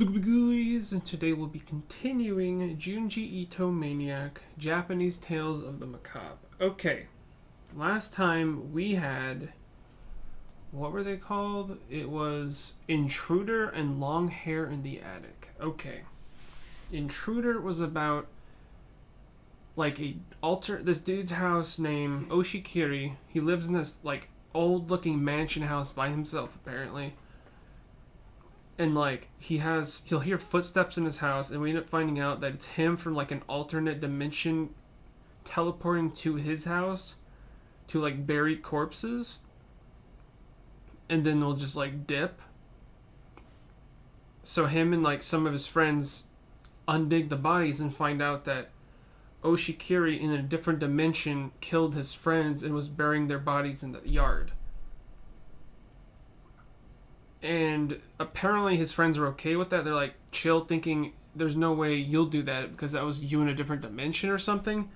And today we'll be continuing Junji Ito Maniac, Japanese Tales of the Macabre. Okay, last time we had, what were they called? It was Intruder and Long Hair in the Attic. Okay, Intruder was about this dude's house named Oshikiri. He lives in this old looking mansion house by himself apparently. And he'll hear footsteps in his house, and we end up finding out that it's him from an alternate dimension teleporting to his house to bury corpses, and then they'll just dip. So him and some of his friends undig the bodies and find out that Oshikiri in a different dimension killed his friends and was burying their bodies in the yard. And apparently his friends are okay with that. They're chill, thinking there's no way you'll do that because that was you in a different dimension or something.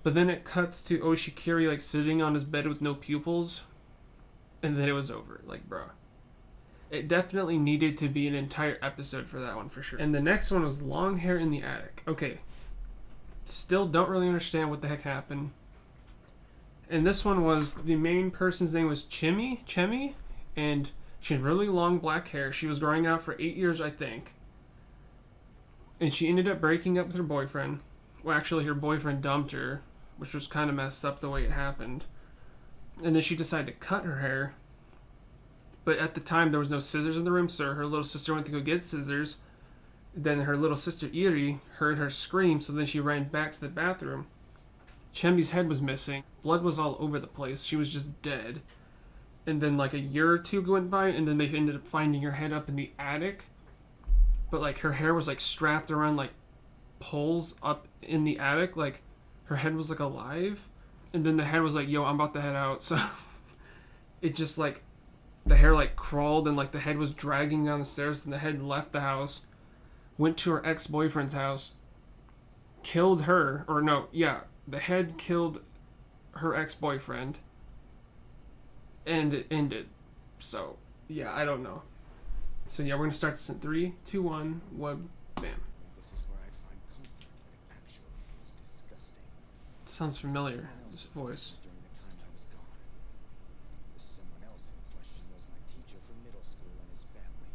But then it cuts to Oshikiri sitting on his bed with no pupils, and then it was over. Bruh. It definitely needed to be an entire episode for that one for sure. And the next one was Long Hair in the Attic. Okay. Still don't really understand what the heck happened. And this one was, the main person's name was Chemi, and she had really long black hair. She was growing out for 8 years, I think. And she ended up breaking up with her boyfriend. Well, actually, her boyfriend dumped her, which was kind of messed up the way it happened. And then she decided to cut her hair. But at the time, there was no scissors in the room, so her little sister went to go get scissors. Then her little sister, Iri, heard her scream, so then she ran back to the bathroom. Chemi's head was missing. Blood was all over the place. She was just dead. And then a year or two went by, and then they ended up finding her head up in the attic. But her hair was strapped around poles up in the attic. Her head was alive. And then the head was yo, I'm about to head out. So it just the hair crawled, and the head was dragging down the stairs, and the head left the house, went to her ex-boyfriend's house, killed her, or no, yeah, the head killed her ex-boyfriend. And it ended. So, yeah, I don't know. So, yeah, we're going to start this in 3, 2, 1, web, bam. This is where I'd find comfort, but it actually feels disgusting. Sounds familiar, this voice. During the time I was gone. The someone else in question was my teacher from middle school and his family.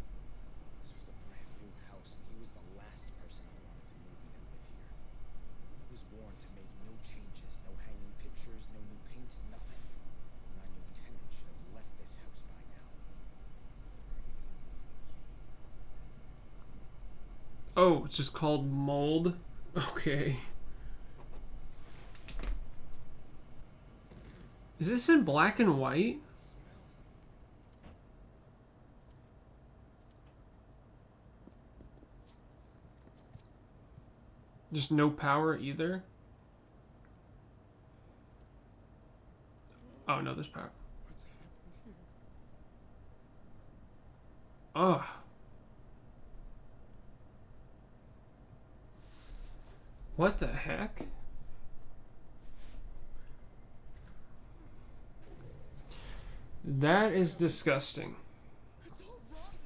This was a brand new house, and he was the last person I wanted to move in and live here. He was warned to make no changes, no hanging pictures, no new paint, nothing. My new tenant should have left this house by now. Where did he leave the key? Oh, it's just called mold? Okay. Is this in black and white? Just no power either? Oh, no, there's power. What's happened here? Ugh. What the heck? That is disgusting.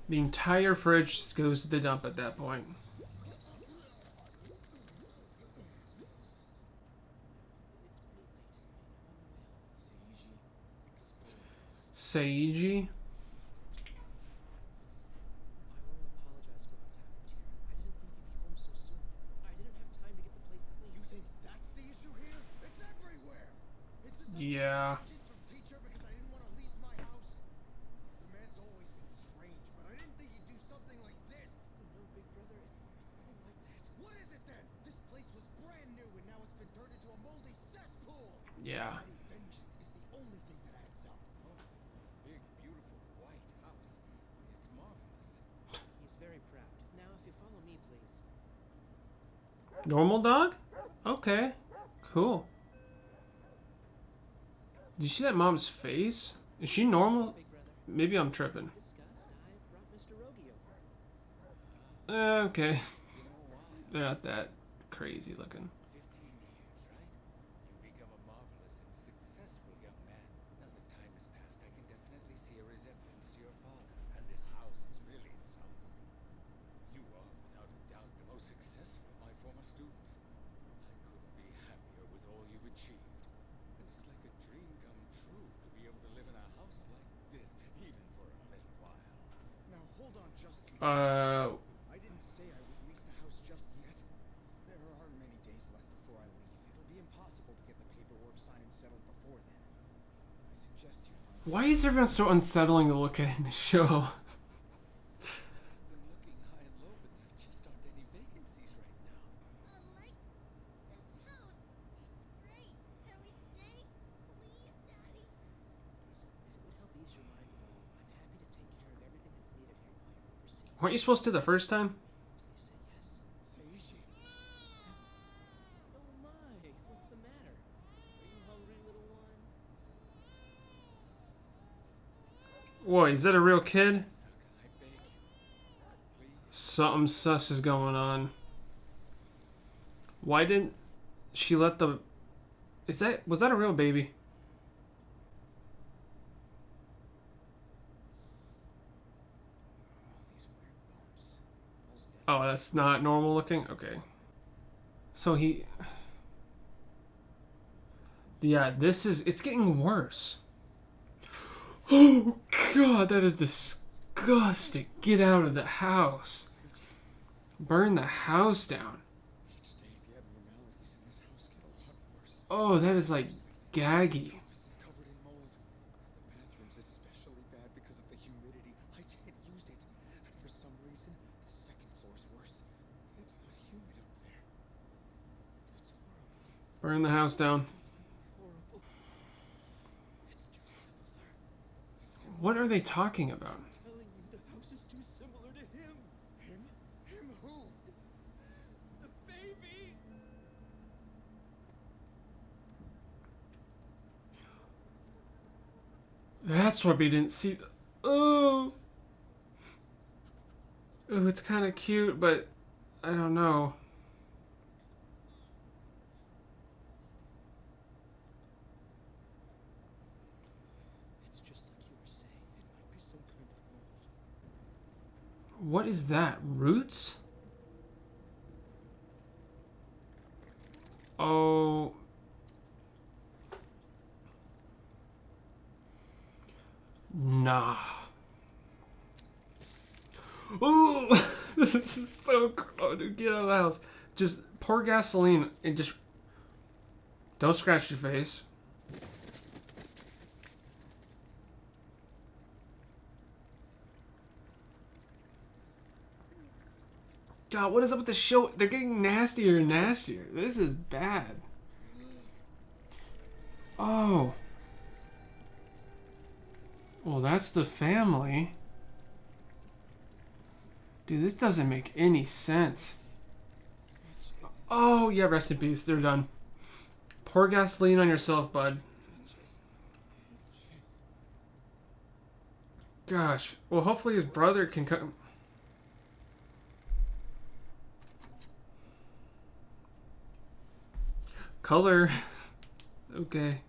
The entire fridge goes to the dump at that point. Seiji? I want to apologize for what's happened here. I didn't think you'd be home so soon. I didn't have time to get the place clean. You think that's the issue here? It's everywhere. Is this Yeah. vengeance from teacher because I didn't want to lease my house? The man's always been strange, but I didn't think he'd do something like this. No, big brother, it's nothing like that. What is it then? This place was brand new, and now it's been turned into a moldy cesspool. Yeah. Vengeance is the only thing that adds up. Oh, big, beautiful, white house. It's marvelous. He's very proud. Now, if you follow me, please. Normal dog? Okay. Cool. Did you see that mom's face? Is she normal? Big brother. Maybe I'm tripping. Discussed, I brought Mr. Rogi over. Okay. You know why? They're not that crazy looking. 15 years, right? You become a marvelous and successful young man. Now that time has passed, I can definitely see a resemblance to your father, and this house is really something. I didn't say I would lease the house just yet. There aren't many days left before I leave. It'll be impossible to get the paperwork signed and settled before then. I suggest you find Why is everyone so unsettling to look at in the show? I've been looking high and low, but there just aren't any vacancies right now. I like this house. It's great. Can we stay? Please, Daddy. Listen, if it would help ease your mind at all, I'm happy to take care of everything that's needed here while you're overseas. Weren't you supposed to the first time? Please say yes. Seiichi. Oh my, what's the matter? Are you hungry, little one? Whoa, is that a real kid? Suck, I beg you. Please. Something sus is going on. Why didn't she let the... Was that a real baby? All these weird bumps. Those dead Oh, that's not normal looking? Okay. So he... Yeah, it's getting worse. Oh, God, that is disgusting. Get out of the house. Burn the house down. Each day the abnormalities in this house get a lot worse. Oh, that is like gaggy. The office is covered in mold. The bathroom's especially bad because of the humidity. I can't use it. And for some reason, the second floor's worse. It's not humid up there. That's horrible. Burn the house down. Horrible. It's too similar. What are they talking about? I'm telling you, the house is too similar to him. Him? Him who? The baby. That's what we didn't see. Oh. Oh, it's kind of cute, but I don't know. It's just like you were saying. It might be some kind of mold. What is that? Roots? Oh. Nah. Oh, this is so gross. Dude, get out of the house. Just pour gasoline and just don't scratch your face. God, what is up with the show? They're getting nastier and nastier. This is bad. Oh. Well, that's the family. Dude, this doesn't make any sense. Oh, yeah, rest in peace. They're done. Pour gasoline on yourself, bud. Gosh. Well, hopefully his brother can come. Color. Okay.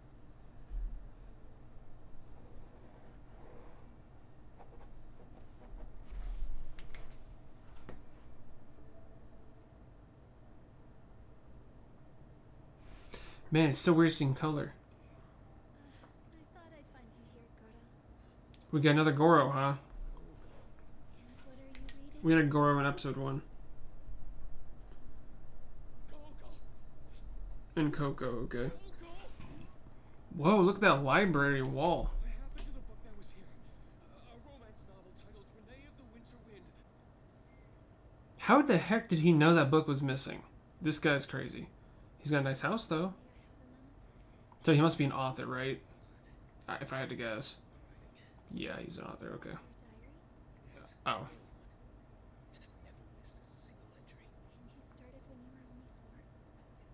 Man, it's so weird seeing color. I thought I'd find you here, Goro. We got another Goro, huh? And what are you reading? We had a Goro in episode 1. And Coco, okay. Whoa, look at that library wall. What happened to the book that was here? A romance novel titled Renee of the Winter Wind. How the heck did he know that book was missing? This guy's crazy. He's got a nice house, though. So he must be an author, right? If I had to guess. Yeah, he's an author, okay. Your diary? Oh. And I've never missed a single entry. And you started when you were only 4?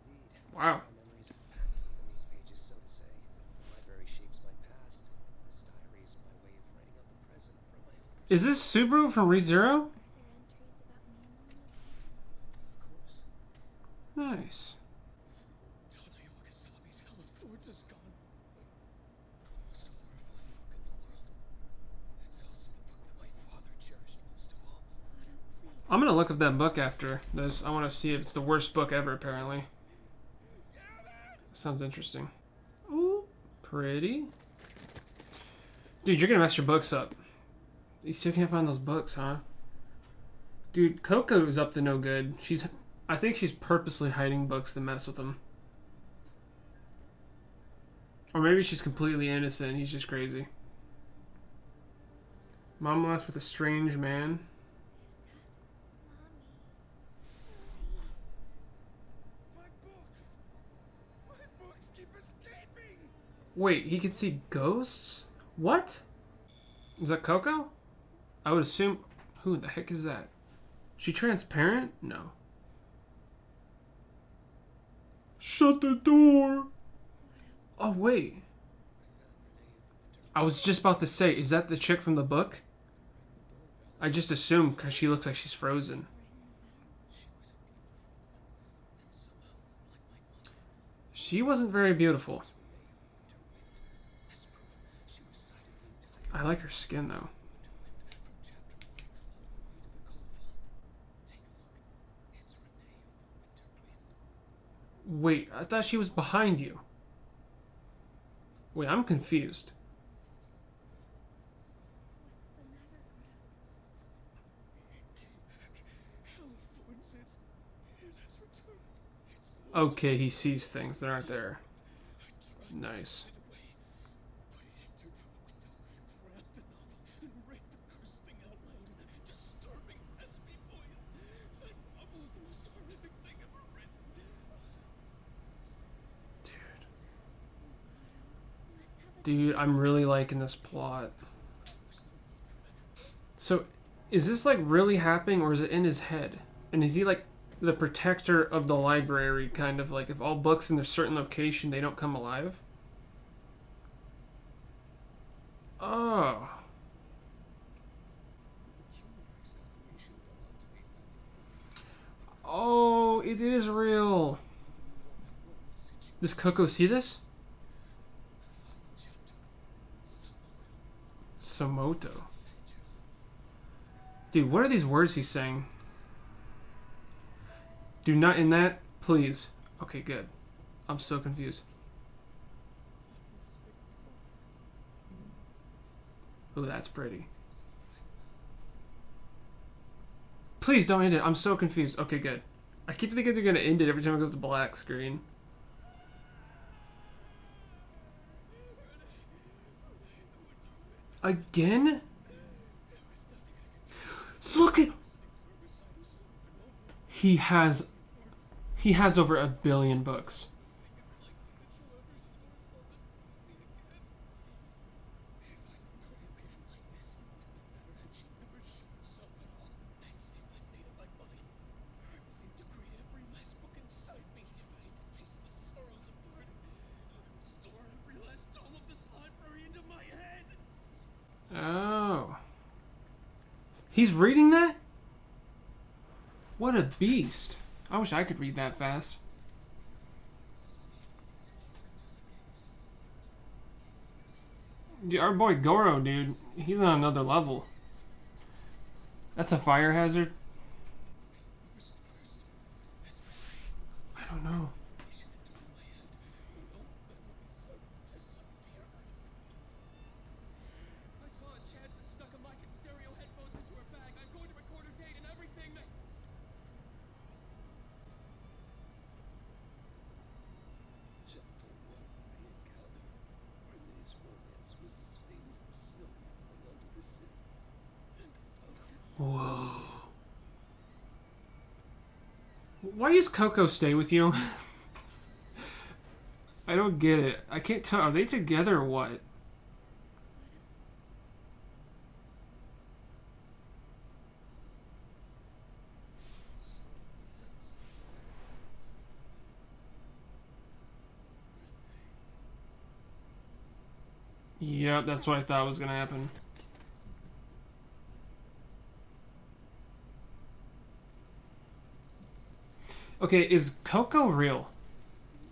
Indeed. Wow. My memories are packed within these pages, so to say. The library shapes my past. This diary is my way of writing out the present from my own perspective. Is this Subaru from ReZero? Are there entries about me among those pages? Of course. Nice. Tanayo Akasabi's Hell of Thorns is gone. The most horrifying book in the world. It's also the book that my father cherished most of all. Goro, please. I'm gonna look up that book after this. I want to see if it's the worst book ever, apparently. Sounds interesting. Ooh, pretty. Dude, you're gonna mess your books up. You still can't find those books, huh? Dude, Coco is up to no good. I think she's purposely hiding books to mess with him. Or maybe she's completely innocent. He's just crazy. Mom left with a strange man. Is that My books! My books keep escaping! Wait, he can see ghosts? What? Is that Coco? I would assume... Who the heck is that? She transparent? No. Shut the door! Oh, wait. I was just about to say, is that the chick from the book? I just assumed because she looks like she's frozen. She wasn't very beautiful. I like her skin though. Wait, I thought she was behind you. Wait, I'm confused. Okay, he sees things that aren't there. Nice. Dude, I'm really liking this plot. So, is this like really happening or is it in his head? And is he like the protector of the library, kind of like if all books in a certain location, they don't come alive? Oh. Oh, it is real. Does Coco see this? Somoto. Dude, what are these words he's saying? Do not in that, please. Okay, good. I'm so confused. Ooh, that's pretty. Please don't end it. I'm so confused. Okay, good. I keep thinking they're gonna end it every time it goes to black screen. Again? Look at... He has over 1 billion books. Oh. He's reading that? What a beast. I wish I could read that fast. Dude, our boy Goro, dude, he's on another level. That's a fire hazard? I don't know. I saw a chance and snuck a mic and stereo headphones into her bag. I'm going to record her date and everything. Chapter 1, Macabre. Renee's romance was as faint as the snow falling onto the city. And Whoa. Why does Coco stay with you? I don't get it. I can't tell. Are they together or what? Yep, that's what I thought was gonna happen. Okay, is Coco real?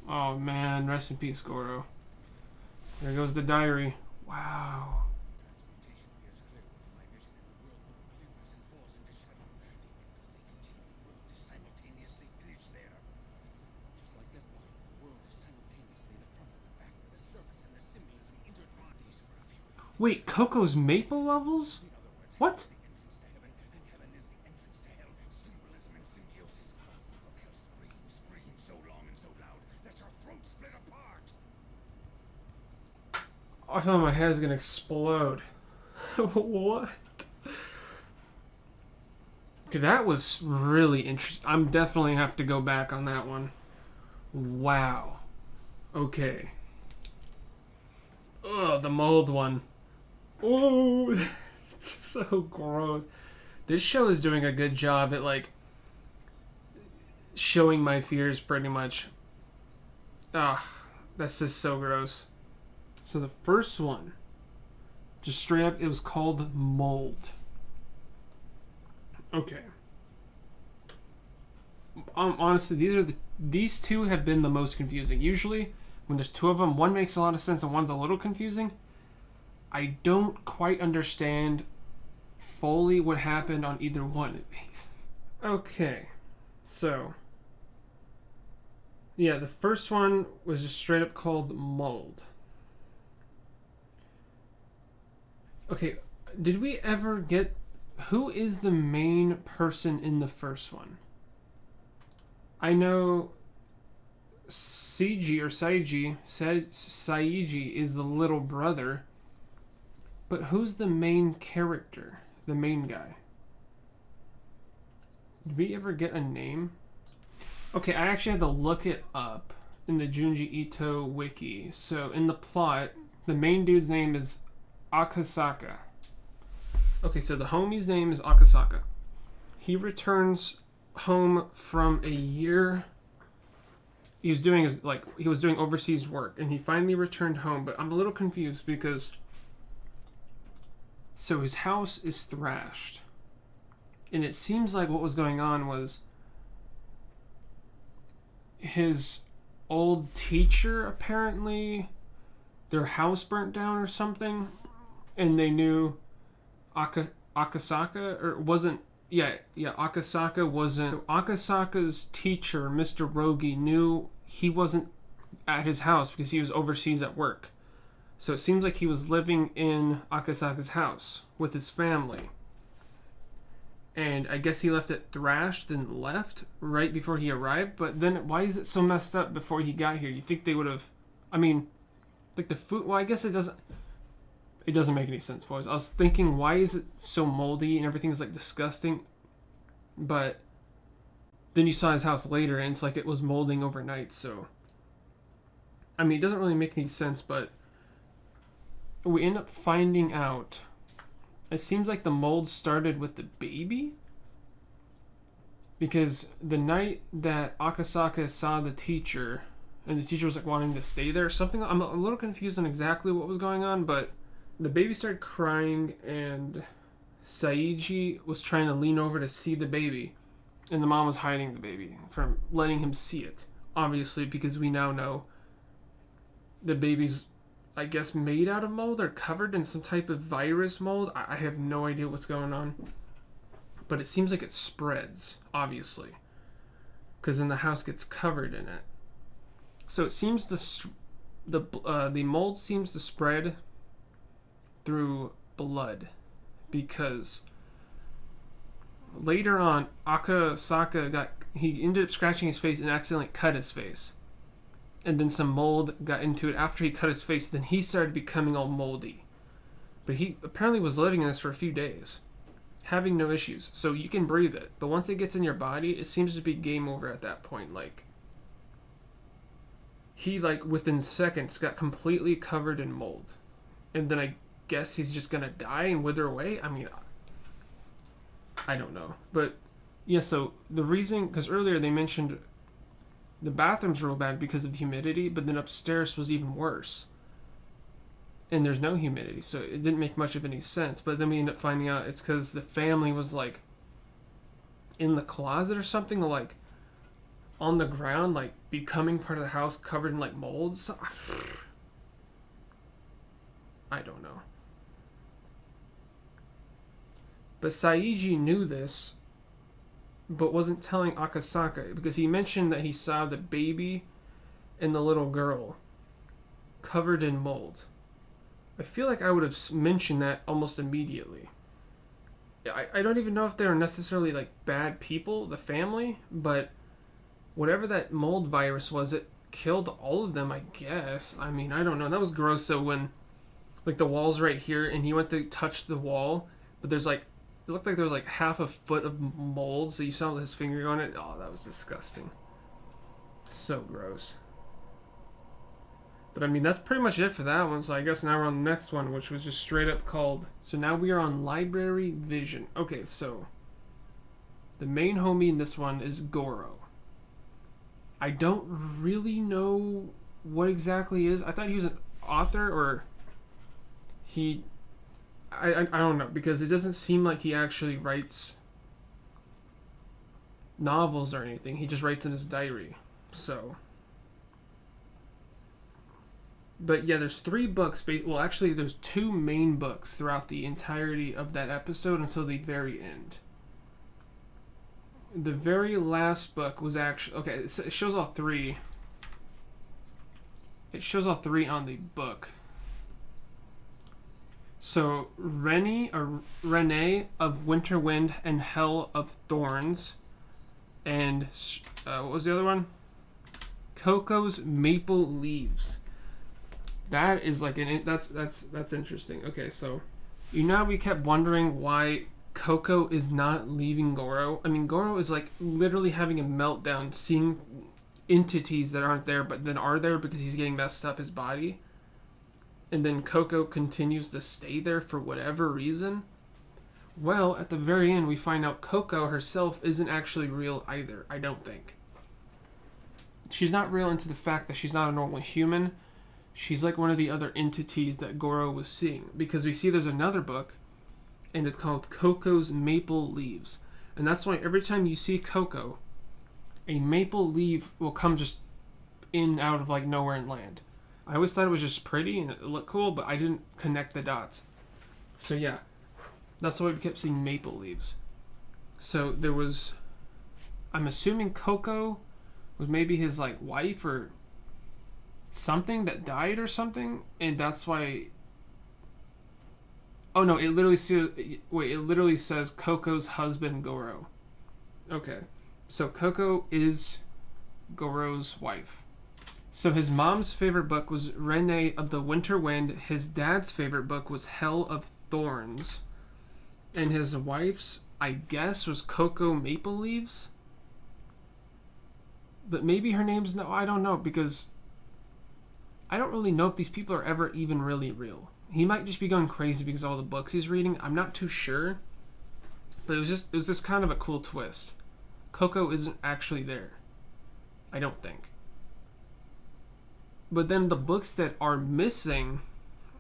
Oh man, rest in peace, Goro. There goes the diary. Wow. Wait, Coco's maple levels? What? I feel like my head's gonna explode. What? Okay, that was really interesting. I'm definitely have to go back on that one. Wow. Okay. Ugh, the mold one. Oh, so gross. This show is doing a good job at like showing my fears pretty much. Ah, that's just so gross. So the first one, just straight up, it was called Mold. Okay. Honestly, these two have been the most confusing. Usually, when there's two of them, one makes a lot of sense and one's a little confusing. I don't quite understand fully what happened on either one of these. Okay, so yeah, the first one was just straight up called Mold. Okay, did we ever get who is the main person in the first one? I know Saiji is the little brother, but who's the main character? The main guy? Did we ever get a name? Okay, I actually had to look it up in the Junji Ito wiki. So in the plot, the main dude's name is Akasaka. Okay, so the homie's name is Akasaka. He returns home from a year. He was doing overseas work, and he finally returned home. But I'm a little confused because so his house is thrashed, and it seems like what was going on was his old teacher, apparently their house burnt down or something, and they knew Akasaka, or wasn't, Akasaka wasn't. So Akasaka's teacher, Mr. Rogi, knew he wasn't at his house because he was overseas at work. So it seems like he was living in Akasaka's house with his family. And I guess he left it thrashed, then left right before he arrived. But then why is it so messed up before he got here? You think they would have, I mean, like the food, well, I guess it doesn't make any sense, boys. I was thinking, why is it so moldy and everything's like disgusting? But then you saw his house later and it's like it was molding overnight, so I mean, it doesn't really make any sense, but we end up finding out it seems like the mold started with the baby, because the night that Akasaka saw the teacher and the teacher was like wanting to stay there or something, I'm a little confused on exactly what was going on, but the baby started crying and Saiji was trying to lean over to see the baby, and the mom was hiding the baby from letting him see it, obviously, because we now know the baby's, I guess, made out of mold or covered in some type of virus mold. I have no idea what's going on, but it seems like it spreads, obviously, because then the house gets covered in it. So it seems the mold seems to spread through blood, because later on Akasaka he ended up scratching his face and accidentally cut his face, and then some mold got into it after he cut his face. Then he started becoming all moldy, but he apparently was living in this for a few days, having no issues. So you can breathe it, but once it gets in your body, it seems to be game over at that point. Like, he, like, within seconds got completely covered in mold, and then I guess he's just gonna die and wither away. I mean, I don't know, but yeah. So the reason, because earlier they mentioned the bathrooms were real bad because of the humidity, but then upstairs was even worse, and there's no humidity, so it didn't make much of any sense. But then we end up finding out it's because the family was like in the closet or something, like on the ground, like becoming part of the house covered in like mold. So, I don't know. But Saiji knew this, but wasn't telling Akasaka, because he mentioned that he saw the baby and the little girl covered in mold. I feel like I would have mentioned that almost immediately. I don't even know if they're necessarily like bad people, the family, but whatever that mold virus was, it killed all of them, I guess. I mean, I don't know. That was gross. So when Like the wall's right here, and he went to touch the wall, but there's like, it looked like there was like half a foot of mold, so you saw his finger on it. Oh, that was disgusting. So gross. But I mean, that's pretty much it for that one, so I guess now we're on the next one, which was just straight up called... So now we are on Library Vision. Okay, so... The main homie in this one is Goro. I don't really know what exactly he is. I thought he was an author, or... He... I don't know, because it doesn't seem like he actually writes novels or anything. He just writes in his diary. So... But yeah, there's 3 books. Well, actually, there's 2 main books throughout the entirety of that episode until the very end. The very last book was actually... Okay, it shows all 3. It shows all 3 on the book. So, Rennie of Winter Wind and Hell of Thorns. And, what was the other one? Coco's Maple Leaves. That is like that's interesting. Okay, so you know we kept wondering why Coco is not leaving Goro. I mean, Goro is like literally having a meltdown, seeing entities that aren't there, but then are there because he's getting messed up his body. And then Coco continues to stay there for whatever reason. Well, at the very end, we find out Coco herself isn't actually real either. I don't think. She's not real into the fact that she's not a normal human. She's like one of the other entities that Goro was seeing. Because we see there's another book, and it's called Coco's Maple Leaves. And that's why every time you see Coco, a maple leaf will come just in out of like nowhere and land. I always thought it was just pretty and it looked cool, but I didn't connect the dots. So yeah, that's why we kept seeing maple leaves. So there was, I'm assuming Coco was maybe his like wife or something that died or something, and that's why... Oh no, it literally says Coco's husband Goro. Okay, so Coco is Goro's wife. So his mom's favorite book was Rennie of the Winter Wind, his dad's favorite book was Hell of Thorns, and his wife's, I guess, was Coco Maple Leaves? But maybe her name's... No, I don't know, because I don't really know if these people are ever even really real. He might just be going crazy because of all the books he's reading. I'm not too sure. But it was just kind of a cool twist. Coco isn't actually there. I don't think. But then the books that are missing,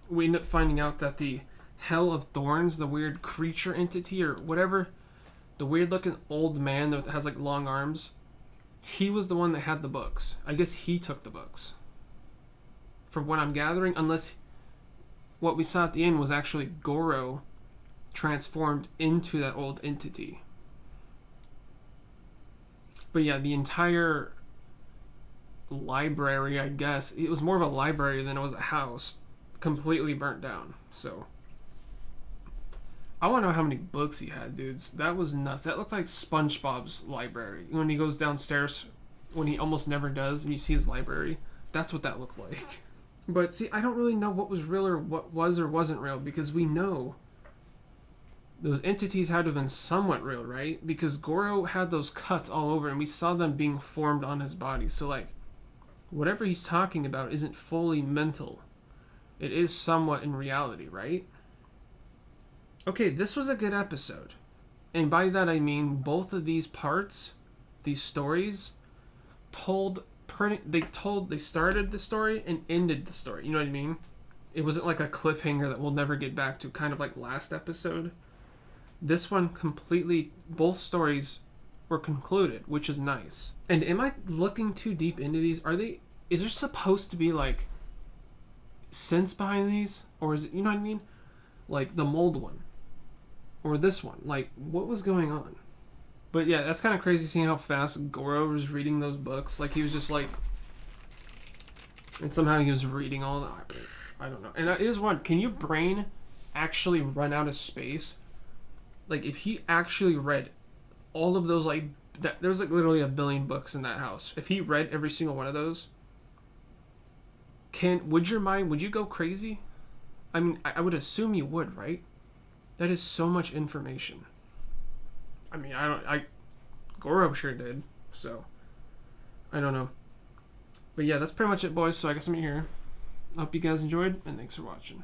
we end up finding out that the Hell of Thorns, the weird creature entity or whatever, the weird looking old man that has like long arms, he was the one that had the books. I guess he took the books. From what I'm gathering, unless what we saw at the end was actually Goro transformed into that old entity. But yeah, the entire library, I guess, it was more of a library than it was a house, completely burnt down. So I want to know how many books he had, dudes. That was nuts. That looked like SpongeBob's library. When he goes downstairs, when he almost never does, and you see his library, that's what that looked like. But see, I don't really know what was real or what was or wasn't real, because we know those entities had to have been somewhat real, right? Because Goro had those cuts all over, and we saw them being formed on his body. So, like, whatever he's talking about isn't fully mental. It is somewhat in reality, right? Okay, this was a good episode. And by that I mean both of these parts, these stories, they started the story and ended the story. You know what I mean? It wasn't like a cliffhanger that we'll never get back to, kind of like last episode. This one completely, both stories were concluded, which is nice. And am I looking too deep into these? Is there supposed to be like sense behind these? Or is it, you know what I mean? Like the mold one. Or this one. Like, what was going on? But yeah, that's kind of crazy seeing how fast Goro was reading those books. Like, he was just like... And somehow he was reading all that. I don't know. And it is one. Can your brain actually run out of space? Like, if he actually read all of those, like... There's like literally 1 billion books in that house. If he read every single one of those... Would you go crazy? I mean, I would assume you would, right? That is so much information. I mean, Goro sure did, so I don't know. But yeah, that's pretty much it, boys. So I guess I'm here. I hope you guys enjoyed, and thanks for watching.